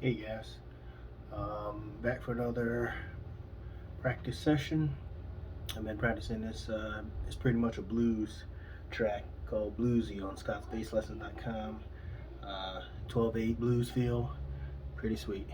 Hey guys, back for another practice session. I've been practicing this. It's pretty much a blues track called Bloozy on ScottsBassLessons.com. 12/8 blues feel, pretty sweet.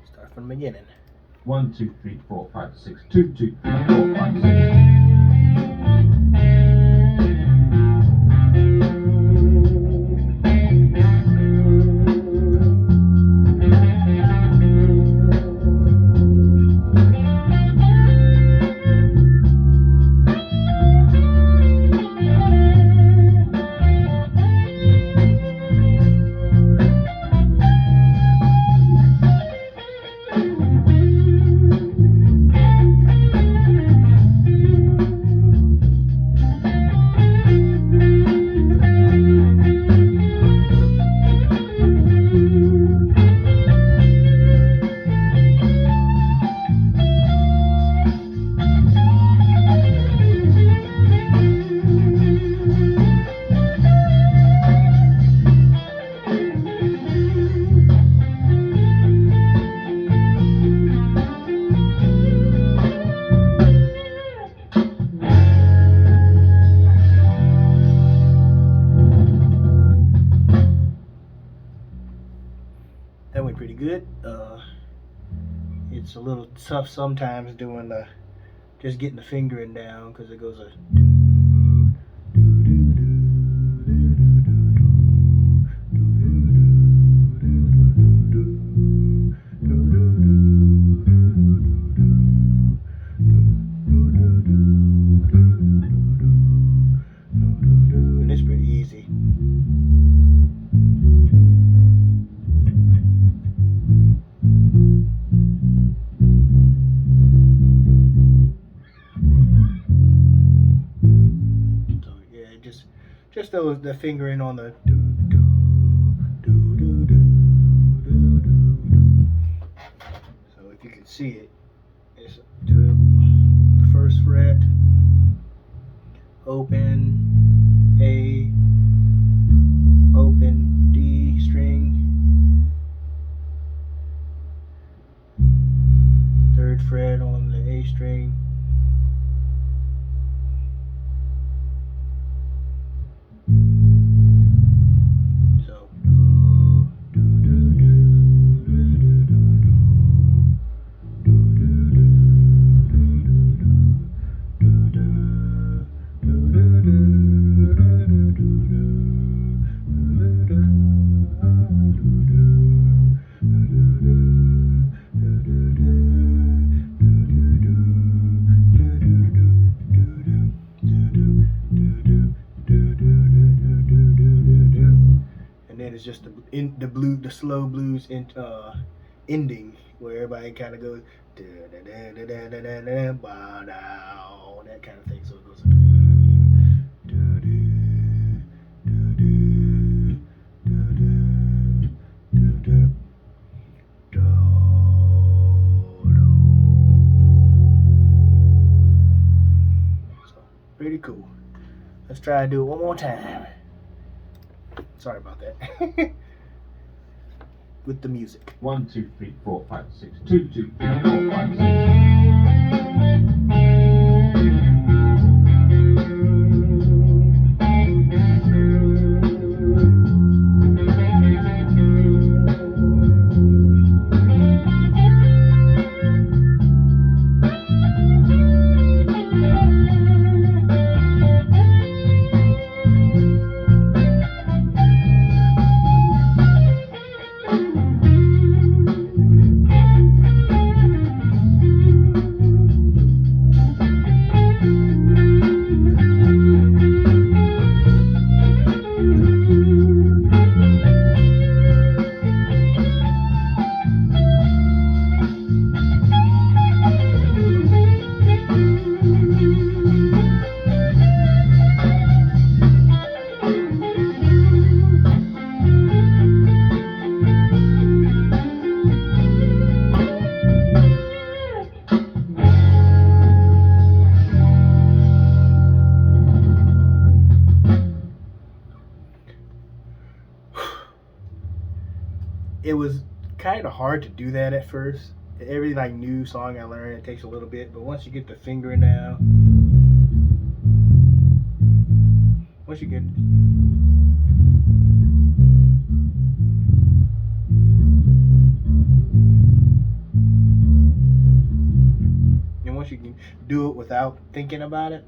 Start from the beginning. 1, 2, 3, 4, 5, 6, 2, 2, 3, 4, 5, 6. That went pretty good. It's a little tough sometimes doing just getting the fingering down because it goes a and it's pretty easy. So yeah, just the fingering on the So if you can see it, it's the first fret, open A, open D string, third fret on the A string, so and then it's just the slow blues ending where everybody kind of goes that kind of thing. So it goes so pretty cool. Let's try to do it one more time. Sorry about that. With the music. 1, 2, 3, 4, 5, 6, 2, 2, 3, 4, 5, 6. It was kind of hard to do that at first. Every like new song I learn, it takes a little bit, but once you get the fingering down, once you get and once you can do it without thinking about it,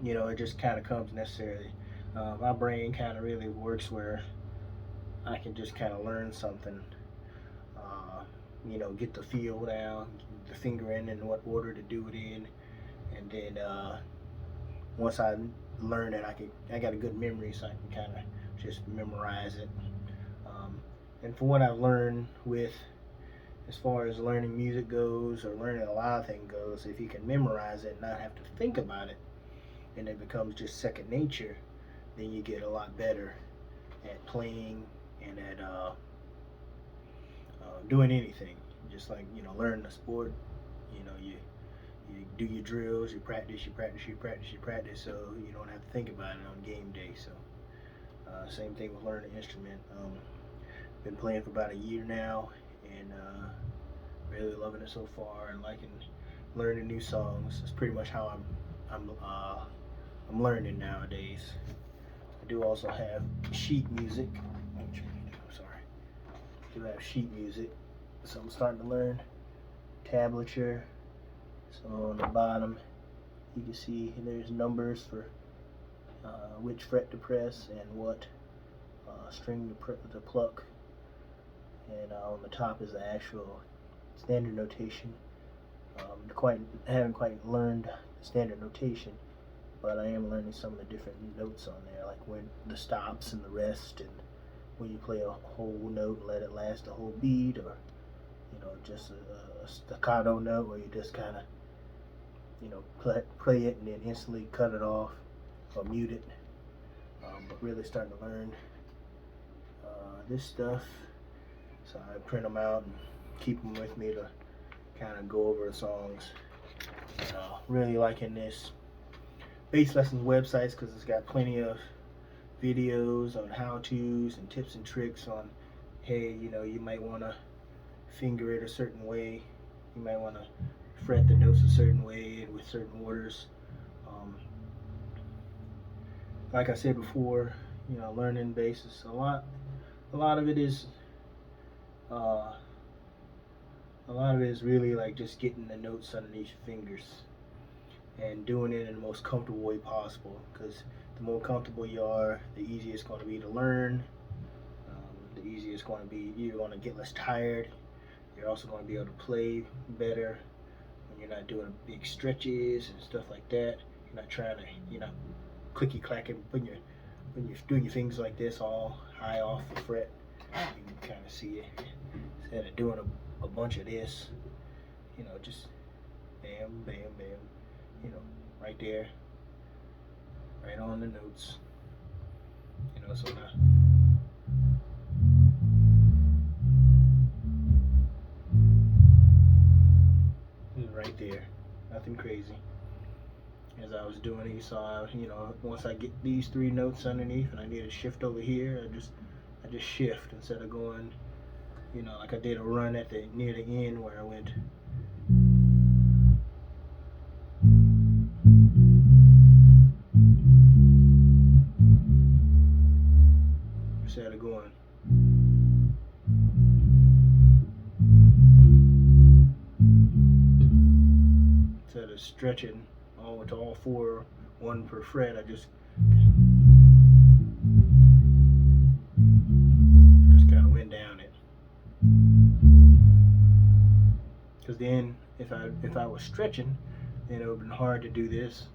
it just kind of comes necessarily. My brain kind of really works where I can just kind of learn something, get the feel down, the fingering, and what order to do it in, and then once I learn it, I got a good memory, so I can kind of just memorize it. And for what I've learned with, as far as learning music goes, or learning a lot of things goes, if you can memorize it and not have to think about it, and it becomes just second nature, then you get a lot better at playing and at doing anything. Just like learning a sport, you do your drills, you practice, so you don't have to think about it on game day. So same thing with learning an instrument. Been playing for about a year now, and really loving it so far, and liking learning new songs. It's pretty much how I'm learning nowadays. I do also have sheet music. I'm sorry. I do have sheet music, so I'm starting to learn tablature. So on the bottom, you can see there's numbers for which fret to press and what string to pluck. And on the top is the actual standard notation. I haven't quite learned standard notation, but I am learning some of the different notes on there, like when the stops and the rest, and when you play a whole note and let it last a whole beat, or just a staccato note where you just kind of play it and then instantly cut it off or mute it. But really starting to learn this stuff, so I print them out and keep them with me to kind of go over the songs. Really liking this bass lessons websites because it's got plenty of videos on how-tos and tips and tricks on, hey, you might want to finger it a certain way, you might want to fret the notes a certain way and with certain orders. Like I said before, learning bass is a lot of it is really like just getting the notes underneath your fingers and doing it in the most comfortable way possible, because the more comfortable you are, the easier it's going to be to learn. The easier it's going to be, you're going to get less tired. You're also going to be able to play better when you're not doing big stretches and stuff like that. You're not clicky clacking, doing your fingers like this all high off the fret. You can kind of see it. Instead of doing a bunch of this, just bam, bam, bam, right there, right on the notes. So now. Right there, nothing crazy. As I was doing it, you saw, once I get these three notes underneath and I need to shift over here, I just shift instead of going, like I did a run near the end where I went. Instead of going. Instead of stretching to all four, one per fret, I just kind of went down it. Because then, if I was stretching, then it would have been hard to do this.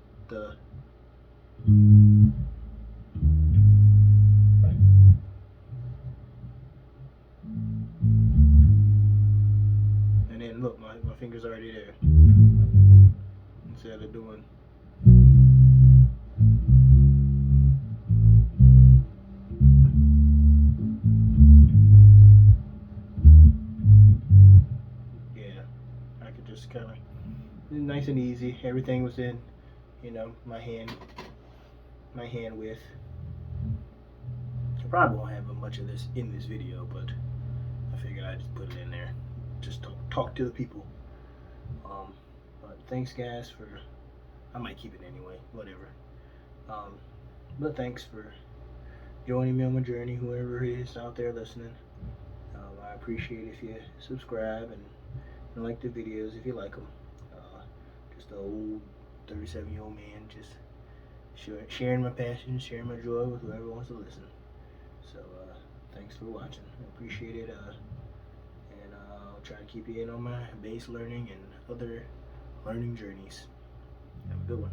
And then look, my finger's already there. Instead of doing. Yeah, I could just kind of, nice and easy. Everything was in, my hand width. I probably won't have much of this in this video, but I figured I'd just put it in there. Just talk to the people. But thanks, guys, for. I might keep it anyway. Whatever. Um, but thanks for joining me on my journey. Whoever is out there listening, I appreciate if you subscribe and like the videos if you like them. Just an old 37-year-old man just sharing my passion, sharing my joy with whoever wants to listen. So thanks for watching. I appreciate it. And I'll try to keep you in on my bass learning and other learning journeys. Have a good one.